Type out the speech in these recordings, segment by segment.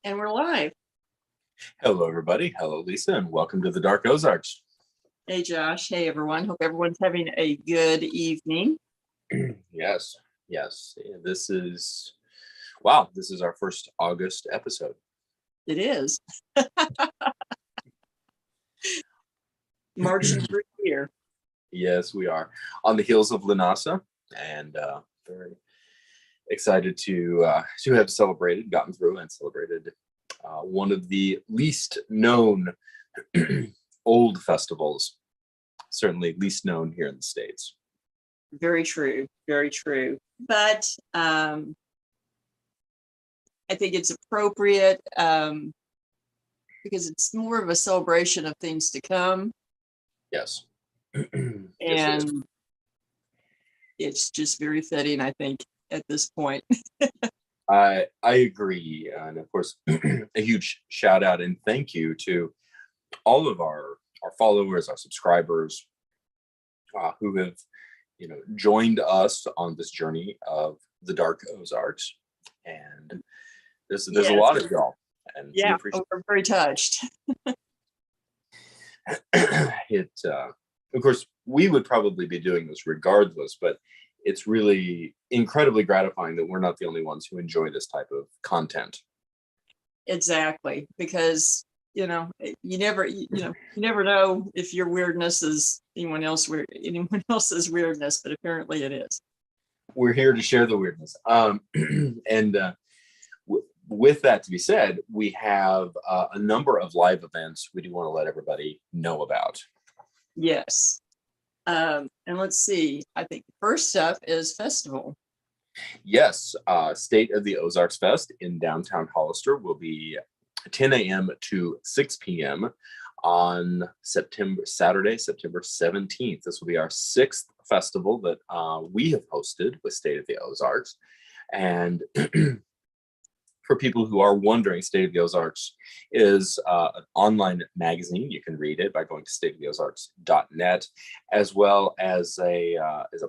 And we're live. Hello, everybody. Hello, Lisa, and welcome to the Dark Ozarks. Hey, Josh. Hey, everyone. Hope everyone's having a good evening. Yes. This is, wow, this is our first August episode. It is. Marching through here. Yes, we are on the heels of Lanasa, and very excited to have gotten through and celebrated one of the least known old festivals, certainly least known here in the States. Very true. Very true. But I think it's appropriate because it's more of a celebration of things to come. Yes. And it's just very fitting, I think, at this point. I agree, and of course, a huge shout out and thank you to all of our followers, our subscribers, who have joined us on this journey of the Dark Ozarks, and there's a lot of y'all, and yeah, we're very touched. Of course, we would probably be doing this regardless, but it's really incredibly gratifying that we're not the only ones who enjoy this type of content. Exactly, because you never know if your weirdness is anyone else's weirdness, but apparently it is. We're here to share the weirdness, and with that to be said, we have a number of live events we do want to let everybody know about. Yes. And let's see, I think first up is festival. Yes, State of the Ozarks Fest in downtown Hollister will be 10 a.m. to 6 p.m. on Saturday, September 17th. This will be our 6th festival that we have hosted with State of the Ozarks. And for people who are wondering, State of the Ozarks is an online magazine. You can read it by going to stateoftheozarks.net, as well as a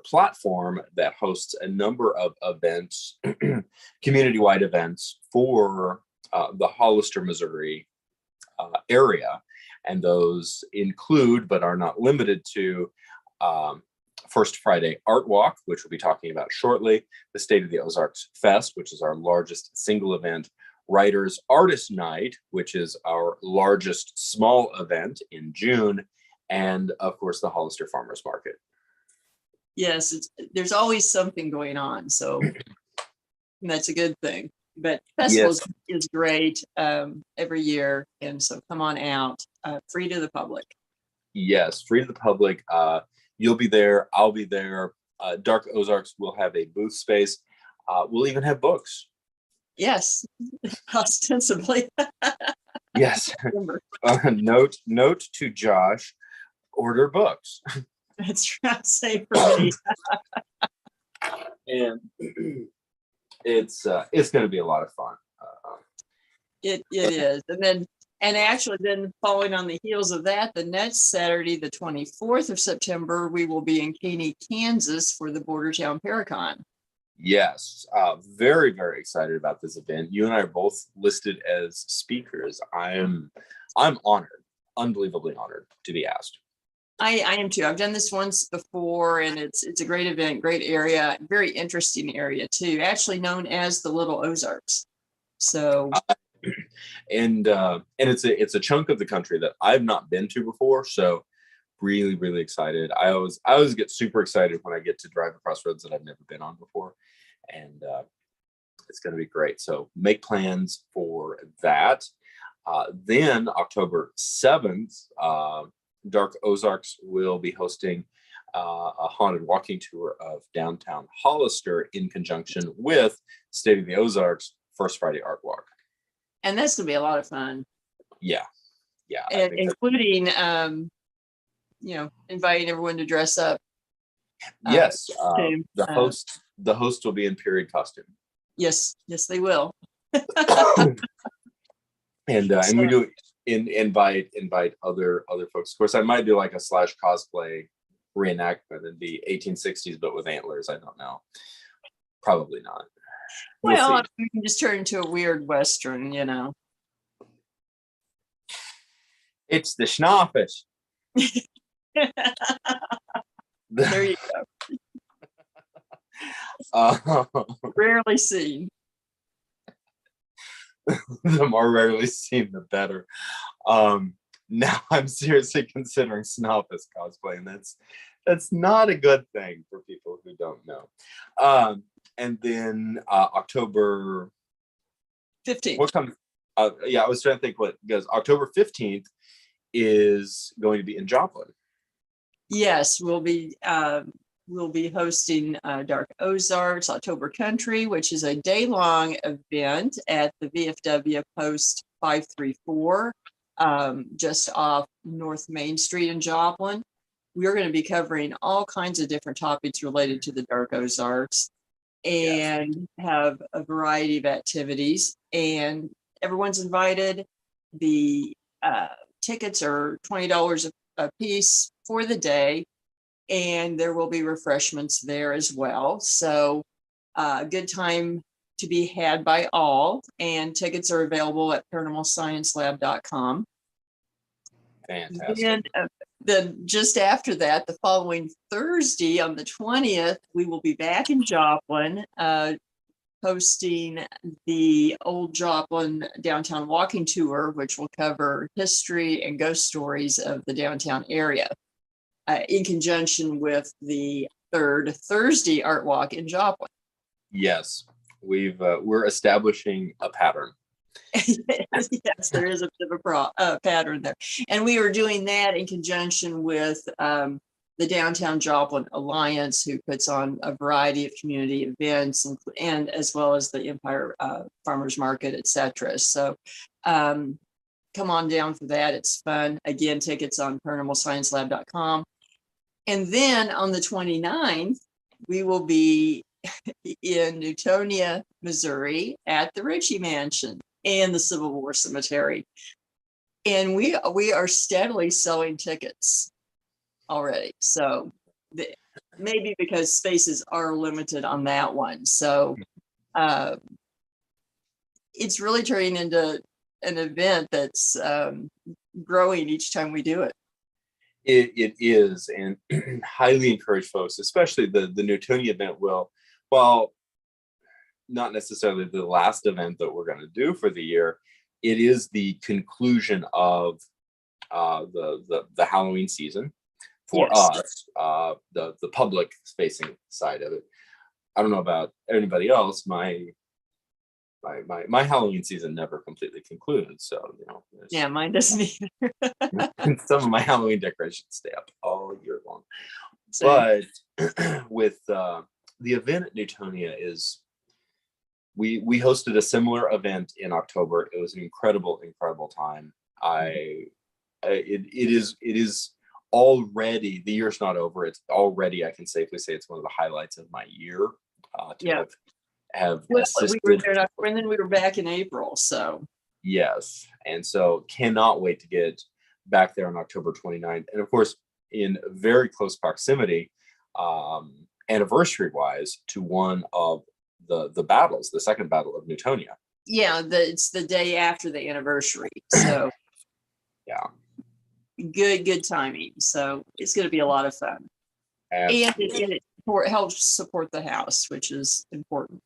platform that hosts a number of events, community-wide events for the Hollister, Missouri area. And those include, but are not limited to, First Friday Art Walk, which we'll be talking about shortly, the State of the Ozarks Fest, which is our largest single event, Writers Artist Night, which is our largest small event in June, and of course the Hollister Farmers Market. Yes, there's always something going on, so that's a good thing. But festivals is great every year, and so come on out, free to the public. Yes, free to the public. You'll be there. I'll be there. Dark Ozarks will have a booth space. We'll even have books. Yes, ostensibly. Yes. Note to Josh: order books. That's right. Same for me. And it's going to be a lot of fun. It is, and actually, then following on the heels of that, the next Saturday, the 24th of September, we will be in Caney, Kansas for the Bordertown Paracon. Yes, very, very excited about this event. You and I are both listed as speakers. I'm honored, unbelievably honored to be asked. I am too. I've done this once before, and it's a great event, great area, very interesting area too. Actually known as the Little Ozarks. So. And it's a chunk of the country that I've not been to before, so really, really excited. I always get super excited when I get to drive across roads that I've never been on before, and it's going to be great. So make plans for that. Then October 7th, Dark Ozarks will be hosting a haunted walking tour of downtown Hollister in conjunction with State of the Ozarks First Friday Art Walk. And that's going to be a lot of fun. Yeah. And including, inviting everyone to dress up. Yes. The host will be in period costume. Yes, they will. And we do invite other folks. Of course, I might do like a / cosplay reenactment in the 1860s, but with antlers. I don't know. Probably not. Well, we can just turn into a weird Western, It's the Schnauffish. There you Uh, go. Rarely seen. The more rarely seen, the better. Now I'm seriously considering Schnauffish cosplay, and that's not a good thing for people who don't know. And then October 15th. What comes? Yeah, I was trying to think what, because October 15th is going to be in Joplin. Yes, we'll be hosting Dark Ozarks October Country, which is a day-long event at the VFW Post 534, just off North Main Street in Joplin. We're going to be covering all kinds of different topics related to the Dark Ozarks and have a variety of activities, and everyone's invited. The tickets are $20 a piece for the day, and there will be refreshments there as well. So good time to be had by all, and tickets are available at paranormalsciencelab.com. Fantastic. Then just after that, the following Thursday on the 20th, we will be back in Joplin, hosting the Old Joplin Downtown Walking Tour, which will cover history and ghost stories of the downtown area, in conjunction with the third Thursday Art Walk in Joplin. Yes, we're establishing a pattern. Yes, there is a bit of a pattern there. And we are doing that in conjunction with the Downtown Joplin Alliance, who puts on a variety of community events, and as well as the Empire Farmers Market, etc. So come on down for that. It's fun. Again, tickets on paranormalsciencelab.com. And then on the 29th, we will be in Newtonia, Missouri at the Ritchie Mansion and the Civil War Cemetery. And we are steadily selling tickets already. So maybe because spaces are limited on that one. So it's really turning into an event that's growing each time we do it. It is, and highly encourage folks, especially the Newtonia event will, while not necessarily the last event that we're going to do for the year, it is the conclusion of the Halloween season for us, the public facing side of it. I don't know about anybody else. My Halloween season never completely concluded, so yeah, mine doesn't either. Some of my Halloween decorations stay up all year long. But with the event at Newtonia is, we hosted a similar event in October. It was an incredible time. It is already, the year's not over. It's already, I can safely say, it's one of the highlights of my year. Have assisted. We were there in October, and then we were back in April. So yes, and so cannot wait to get back there on October 29th, and of course in very close proximity, anniversary wise, to one of the battles, the second battle of Newtonia. Yeah, it's the day after the anniversary. So yeah, good timing. So it's going to be a lot of fun. Absolutely. And it helps support the house, which is important.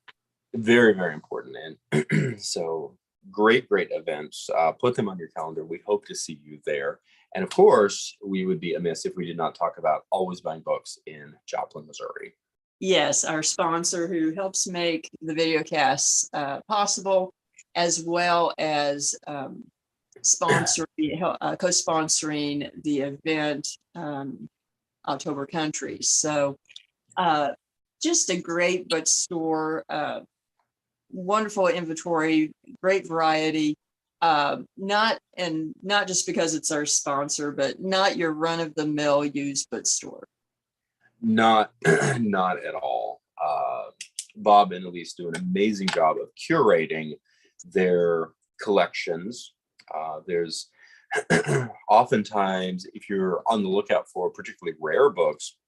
Very, very important. And so great events. Put them on your calendar. We hope to see you there. And of course, we would be amiss if we did not talk about Always Buying Books in Joplin, Missouri. Yes, our sponsor who helps make the video casts possible, as well as co-sponsoring the event, October Country. So just a great bookstore, wonderful inventory, great variety. Not just because it's our sponsor, but not your run-of-the-mill used bookstore. Not at all. Bob and Elise do an amazing job of curating their collections. There's oftentimes, if you're on the lookout for particularly rare books,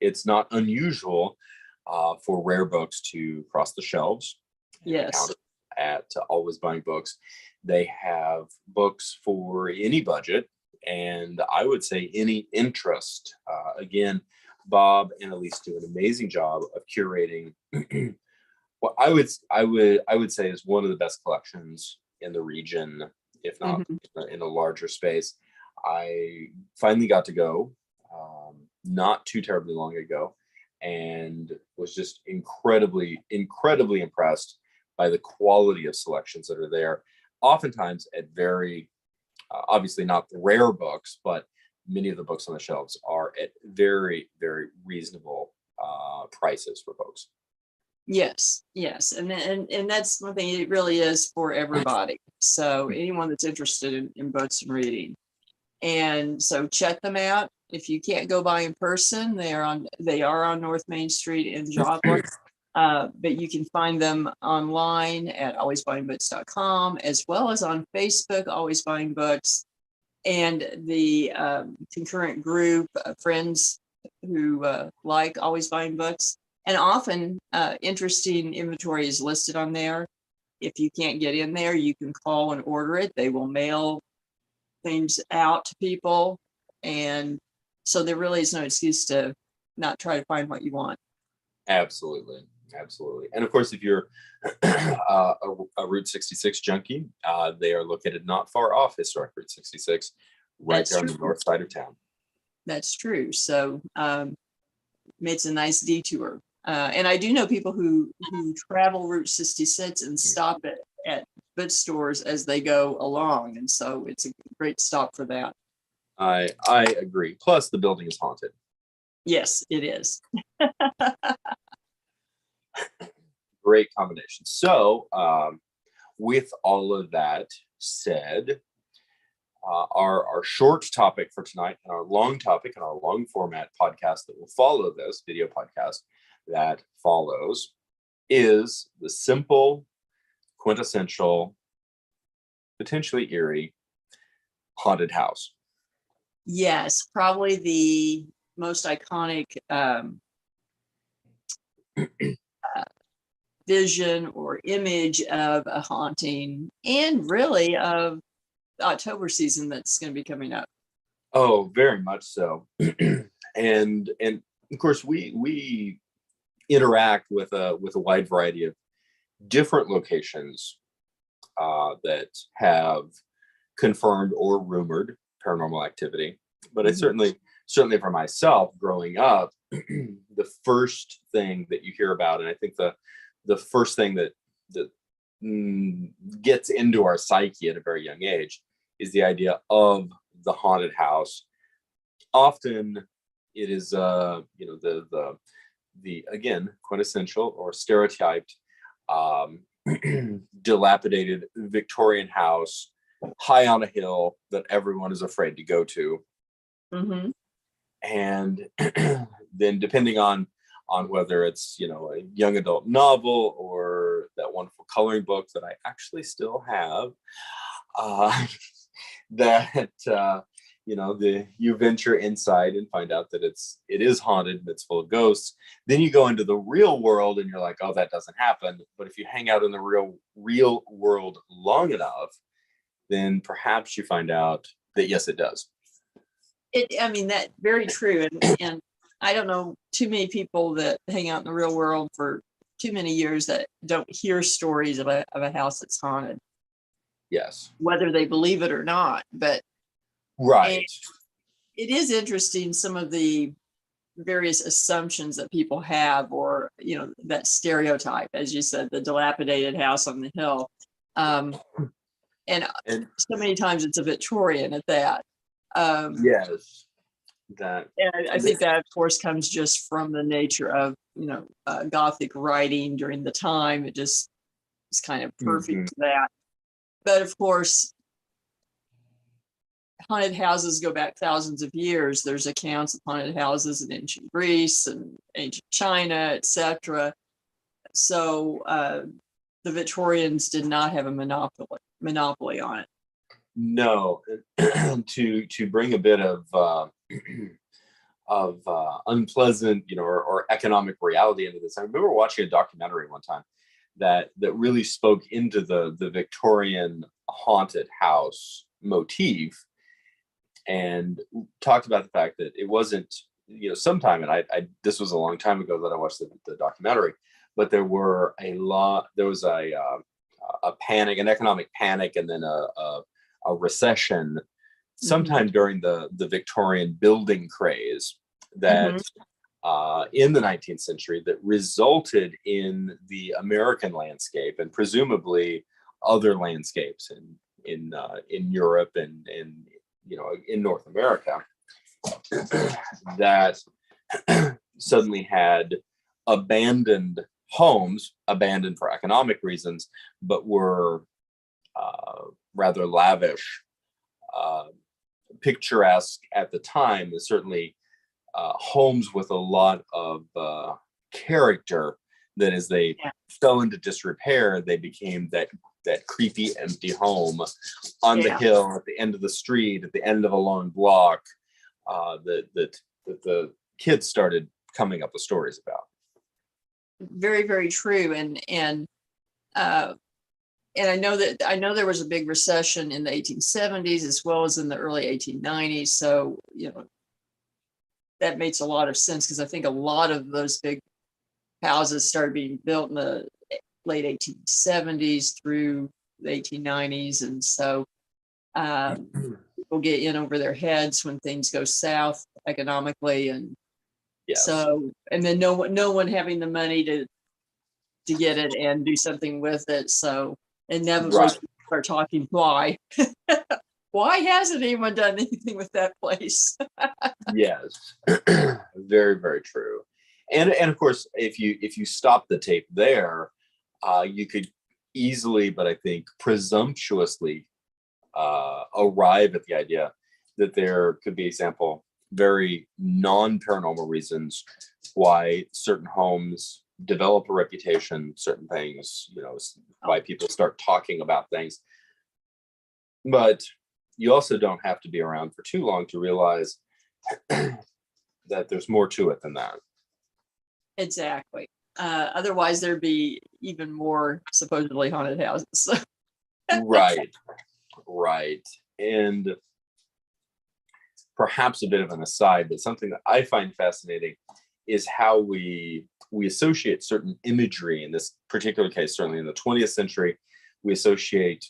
it's not unusual for rare books to cross the shelves. Yes. at Always Buying Books. They have books for any budget, and I would say any interest. Again, Bob and Elise do an amazing job of curating what I would say is one of the best collections in the region, if not in a larger space. I finally got to go not too terribly long ago, and was just incredibly impressed by the quality of selections that are there. Oftentimes at very obviously not the rare books, but many of the books on the shelves are at very reasonable prices for folks. Yes, yes, and that's one thing. It really is for everybody. So anyone that's interested in books and reading, and so check them out. If you can't go by in person, they are on North Main Street in Joplin. But you can find them online at alwaysbuyingbooks.com, as well as on Facebook, Always Buying Books, and the concurrent group of friends who like Always Buying Books. And often interesting inventory is listed on there. If you can't get in there, you can call and order it. They will mail things out to people. And so there really is no excuse to not try to find what you want. Absolutely. And of course, if you're a Route 66 junkie, they are located not far off historic Route 66, right there on the north side of town. That's true. So it's a nice detour. And I do know people who travel Route 66 and stop at bookstores as they go along. And so it's a great stop for that. I agree. Plus, the building is haunted. Yes, it is. Great combination. So, with all of that said, our short topic for tonight and our long topic and our long format podcast that will follow this video podcast that follows is the simple, quintessential, potentially eerie haunted house. Yes, probably the most iconic vision or image of a haunting, and really of the October season that's going to be coming up. Oh, very much so. and of course we interact with a wide variety of different locations that have confirmed or rumored paranormal activity. But I certainly for myself growing up, the first thing that you hear about, and I think the first thing that gets into our psyche at a very young age, is the idea of the haunted house. Often it is the again quintessential or stereotyped dilapidated Victorian house high on a hill that everyone is afraid to go to. And then depending on whether it's a young adult novel or that wonderful coloring book that I actually still have, that you venture inside and find out that it is haunted and it's full of ghosts. Then you go into the real world and you're like, oh, that doesn't happen. But if you hang out in the real world long enough, then perhaps you find out that yes, it does. That's very true. And I don't know too many people that hang out in the real world for too many years that don't hear stories of a house that's haunted. Yes. Whether they believe it or not. But right. It is interesting, some of the various assumptions that people have, or, that stereotype, as you said, the dilapidated house on the hill. And so many times it's a Victorian at that. Yes. That. And I think that, of course, comes just from the nature of, Gothic writing during the time. It just is kind of perfect for that. But of course, haunted houses go back thousands of years. There's accounts of haunted houses in ancient Greece and ancient China, etc. So the Victorians did not have a monopoly on it. No. to bring a bit of unpleasant, or economic reality into this. I remember watching a documentary one time that really spoke into the Victorian haunted house motif, and talked about the fact that it wasn't, sometime, and I this was a long time ago that I watched the documentary, but there was a panic, an economic panic, and then a recession sometime during the Victorian building craze that in the 19th century that resulted in the American landscape, and presumably other landscapes in Europe and in North America, that suddenly had abandoned homes, abandoned for economic reasons, but were rather lavish, picturesque at the time, and certainly homes with a lot of character, that as they fell into disrepair, they became that creepy empty home on the hill at the end of the street, at the end of a long block, that the kids started coming up with stories about. Very, very true. And I know there was a big recession in the 1870s as well as in the early 1890s. So, that makes a lot of sense, because I think a lot of those big houses started being built in the late 1870s through the 1890s. And so people get in over their heads when things go south economically. And so, and then no one having the money to get it and do something with it. So inevitably people start talking, why? Why hasn't anyone done anything with that place? Yes, very, very true. And of course, if you stop the tape there, you could easily, but I think presumptuously, arrive at the idea that there could be, example, very non-paranormal reasons why certain homes develop a reputation, certain things, why people start talking about things. But you also don't have to be around for too long to realize that there's more to it than that. Exactly. Otherwise, there'd be even more supposedly haunted houses. Right. And perhaps a bit of an aside, but something that I find fascinating is how we associate certain imagery. In this particular case, certainly in the 20th century, we associate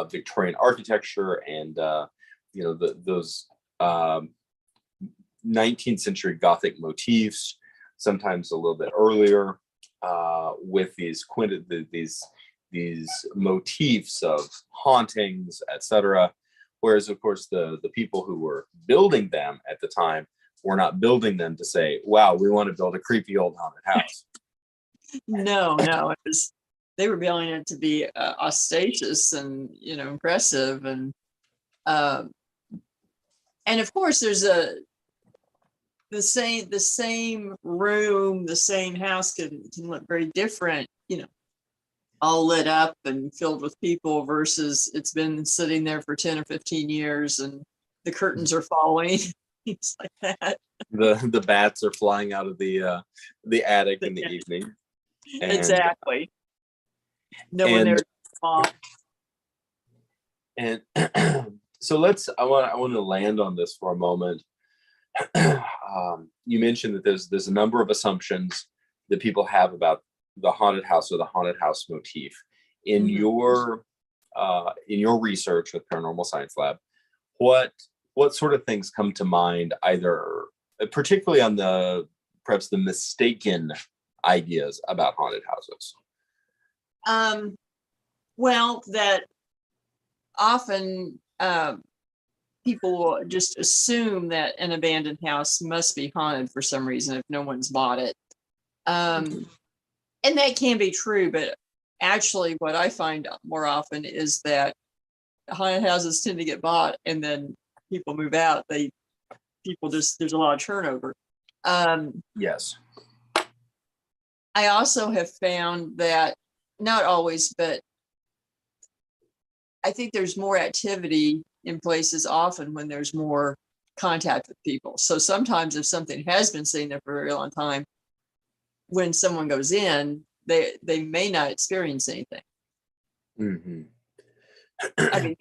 Victorian architecture and those 19th century Gothic motifs, sometimes a little bit earlier, with these motifs of hauntings, etc. Whereas, of course, the people who were building them at the time were not building them to say, "Wow, we want to build a creepy old haunted house." No, they were building it to be ostentatious and impressive, and of course there's the same room, the same house can look very different, all lit up and filled with people, versus it's been sitting there for 10 or 15 years and the curtains are falling, things like that. The bats are flying out of the attic in the evening. Exactly. No one there to talk. And so I want to land on this for a moment. You mentioned that there's a number of assumptions that people have about the haunted house or the haunted house motif. In your research with Paranormal Science Lab, what sort of things come to mind, either particularly on perhaps the mistaken ideas about haunted houses? Well, that often people just assume that an abandoned house must be haunted for some reason if no one's bought it. And that can be true, but actually what I find more often is that haunted houses tend to get bought and then people move out. There's a lot of turnover. Yes. I also have found that, not always, but I think there's more activity in places often when there's more contact with people. So sometimes if something has been sitting there for a very long time, when someone goes in, they may not experience anything. Mm-hmm. I mean,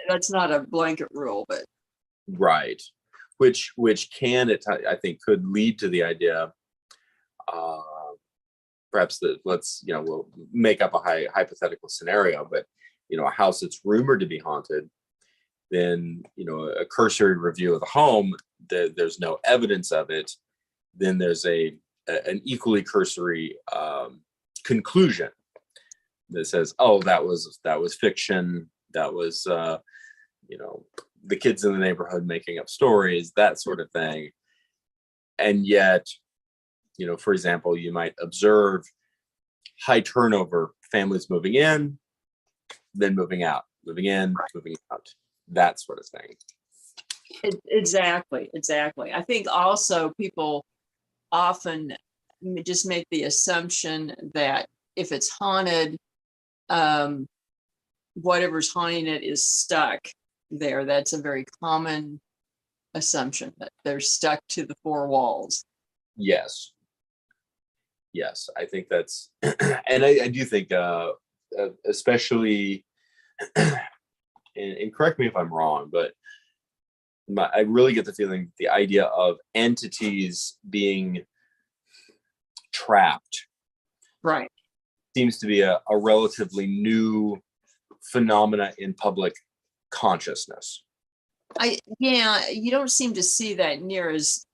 that's not a blanket rule, but right, which can I think could lead to the idea, perhaps that we'll make up a hypothetical scenario, but a house that's rumored to be haunted, then a cursory review of the home, there's no evidence of it, then there's an equally cursory conclusion that says, oh, that was fiction, that was the kids in the neighborhood making up stories, that sort of thing. And yet, for example, you might observe high turnover, families moving in, then moving out, moving in, moving out, that sort of thing. Exactly. I think also people often just make the assumption that if it's haunted, whatever's haunting it is stuck there. That's a very common assumption, that they're stuck to the four walls. Yes, I think that's, and I do think, especially, and correct me if I'm wrong, but I really get the feeling the idea of entities being trapped, right, seems to be a relatively new phenomena in public consciousness. You don't seem to see that near as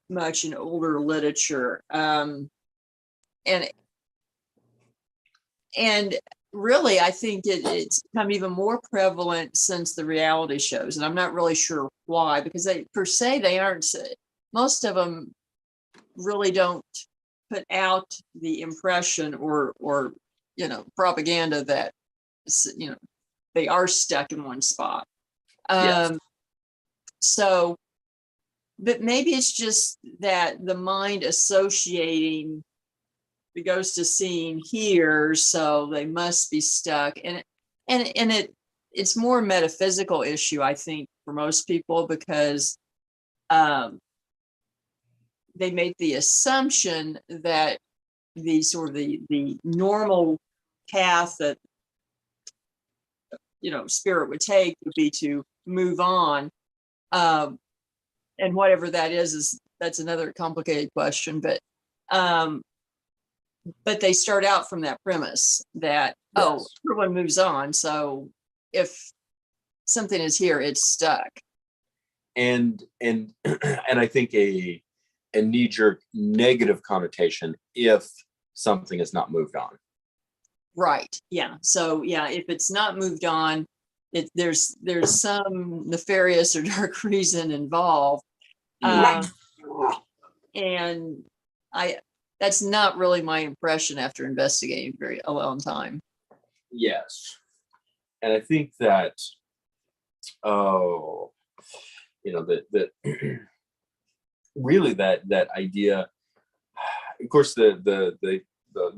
much in older literature, and really, I think it's become even more prevalent since the reality shows, and I'm not really sure why, because they aren't. Most of them really don't put out the impression or propaganda that they are stuck in one spot. Yes. So, but maybe it's just that the mind associating the ghost is seen here, so they must be stuck, and it's more a metaphysical issue, I think, for most people, because they make the assumption that the sort of the normal path that spirit would take would be to move on, and whatever that is that's another complicated question, but they start out from that premise that, yes, everyone moves on, so if something is here, it's stuck. And I think a knee-jerk negative connotation if something is not moved on. Right. Yeah. So if it's not moved on, there's some nefarious or dark reason involved. And that's not really my impression after investigating a long time. Yes. And I think that, that really that idea, of course, the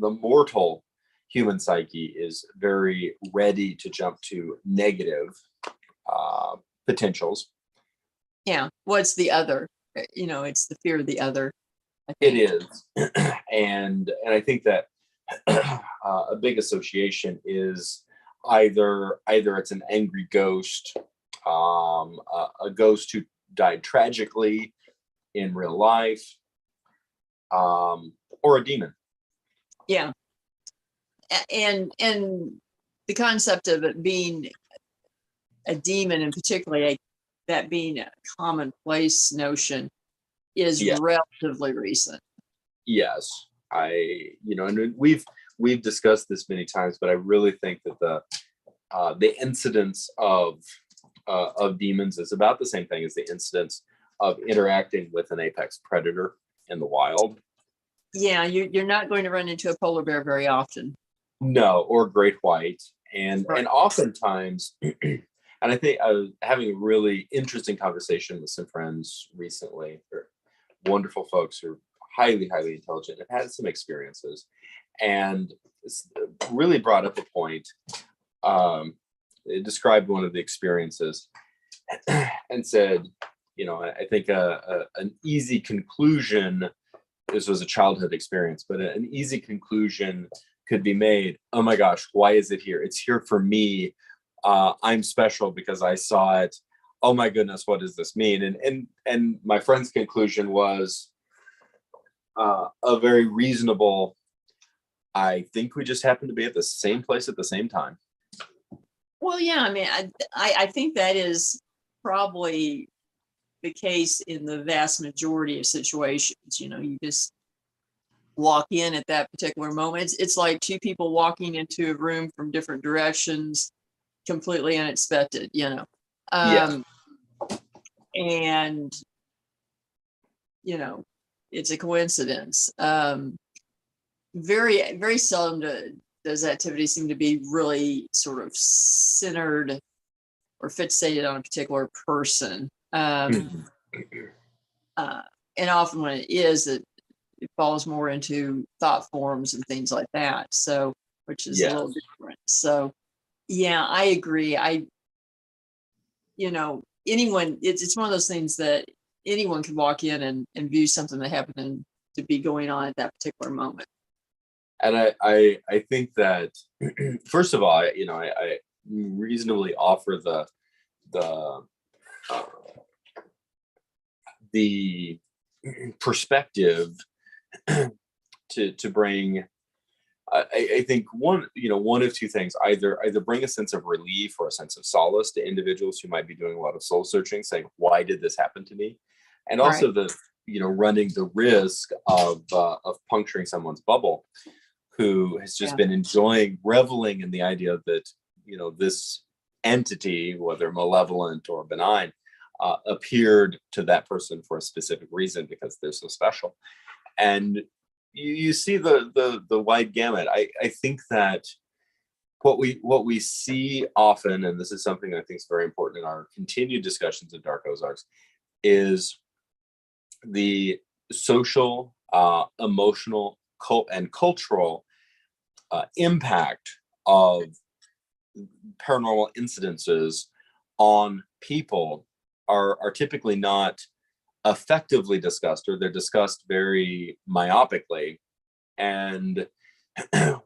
mortal human psyche is very ready to jump to negative potentials. Yeah. What's the other? It's the fear of the other. It is. And I think that a big association is either it's an angry ghost, a ghost who died tragically in real life, or a demon. Yeah. And the concept of it being a demon, and particularly that being a commonplace notion, is relatively recent. Yes, and we've discussed this many times, but I really think that the incidence of demons is about the same thing as the incidence of interacting with an apex predator in the wild. Yeah, you're not going to run into a polar bear very often. No, or great white, and oftentimes, and I think I was having a really interesting conversation with some friends recently. They're wonderful folks who are highly, highly intelligent and have had some experiences, and really brought up a point. It described one of the experiences and said, I think an easy conclusion this was a childhood experience, but an easy conclusion could be made. Oh my gosh, why is it here? It's here for me. I'm special because I saw it. Oh my goodness, what does this mean? And my friend's conclusion was a very reasonable. I think we just happened to be at the same place at the same time. Well, yeah, I mean, I think that is probably the case in the vast majority of situations. You know, you just walk in at that particular moment. It's like two people walking into a room from different directions, completely unexpected, you know. Yeah. And, you know, it's a coincidence. Very, very seldom does activity seem to be really sort of centered or fixated on a particular person. And often when it is, it falls more into thought forms and things like that. So, which is a little different. So, yeah, I agree. You know, anyone, it's one of those things that anyone can walk in and view something that happened to be going on at that particular moment. And I think that first of all, I reasonably offer the perspective to bring. I think one of two things: either bring a sense of relief or a sense of solace to individuals who might be doing a lot of soul searching, saying, "Why did this happen to me?" And also running the risk of puncturing someone's bubble, who has just been reveling in the idea that this entity, whether malevolent or benign, appeared to that person for a specific reason because they're so special. And you see the wide gamut. I think that what we see often, and this is something I think is very important in our continued discussions of Dark Ozarks, is the social, emotional, and cultural impact of paranormal incidences on people are typically not effectively discussed, or they're discussed very myopically. And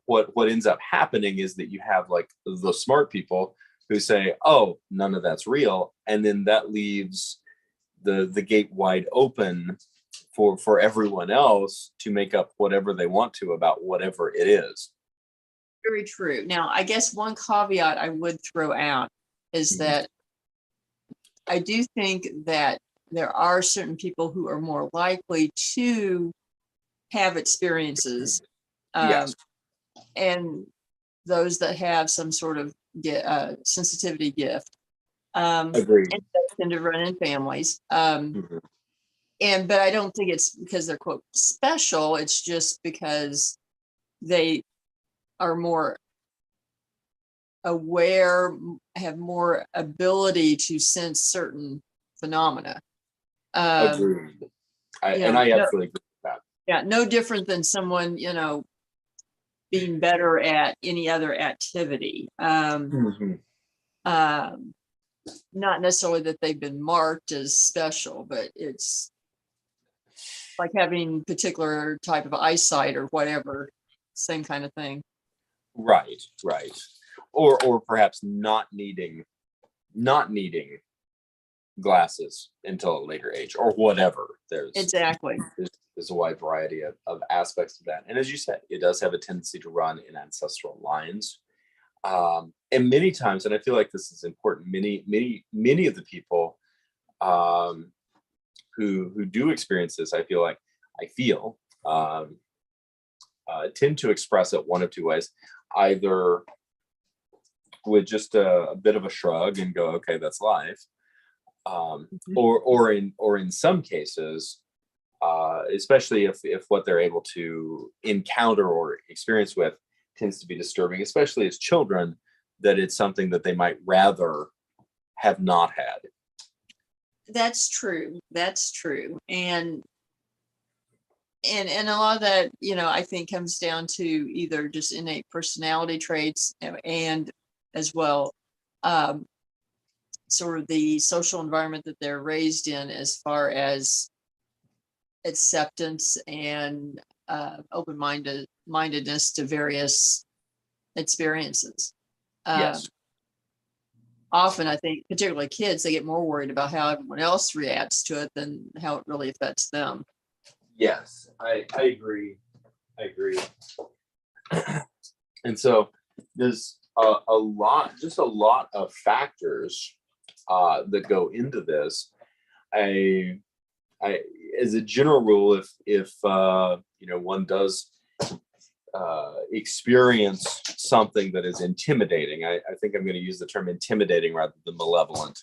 what ends up happening is that you have like the smart people who say, oh, none of that's real, and then that leaves the gate wide open for everyone else to make up whatever they want to about whatever it is. Very true. Now, I guess one caveat I would throw out is that I do think that there are certain people who are more likely to have experiences, Yes. and those that have some sort of sensitivity gift, and Agreed. those tend to run in families. Mhm. But I don't think it's because they're quote special. It's just because they are more aware, have more ability to sense certain phenomena. Agreed. I absolutely agree with that. Yeah, no different than someone, being better at any other activity. Mhm. Not necessarily that they've been marked as special, but it's like having particular type of eyesight or whatever, same kind of thing. Right. Or perhaps not needing glasses until a later age, or whatever. Exactly. There's a wide variety of aspects of that. And as you said, it does have a tendency to run in ancestral lines. And many times, and I feel like this is important, many of the people who do experience this, I feel tend to express it one of two ways: either with just a bit of a shrug and go, okay, that's life, or in some cases, especially if what they're able to encounter or experience with tends to be disturbing, especially as children, that it's something that they might rather have not had. That's true. And a lot of that, I think comes down to either just innate personality traits and as well, sort of the social environment that they're raised in, as far as acceptance and open-mindedness to various experiences. Yes. Often, I think, particularly kids, they get more worried about how everyone else reacts to it than how it really affects them. Yes, I agree. I agree. And so there's a lot of factors that go into this. I, as a general rule, if one does experience something that is intimidating, I think I'm going to use the term intimidating rather than malevolent.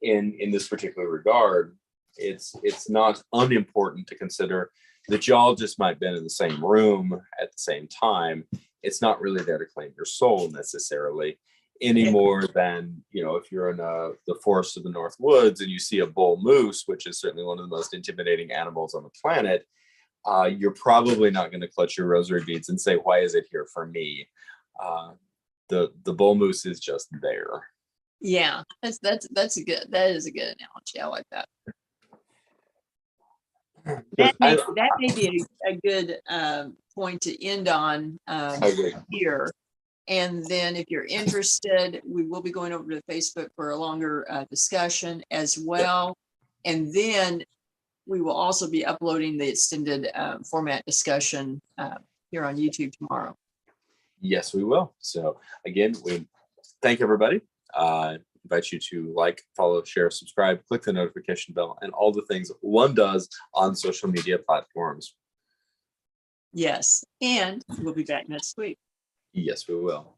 In this particular regard, it's not unimportant to consider that y'all just might have been in the same room at the same time. It's not really there to claim your soul necessarily, any more than, if you're in the forest of the North Woods and you see a bull moose, which is certainly one of the most intimidating animals on the planet, you're probably not going to clutch your rosary beads and say, why is it here for me? The bull moose is just there. Yeah, that is a good analogy. I like that. That may be a good point to end on here. And then if you're interested, we will be going over to Facebook for a longer discussion as well. And then we will also be uploading the extended format discussion here on YouTube tomorrow. Yes, we will. So again, we thank everybody. Invite you to like, follow, share, subscribe, click the notification bell, and all the things one does on social media platforms. Yes, and we'll be back next week. Yes, we will.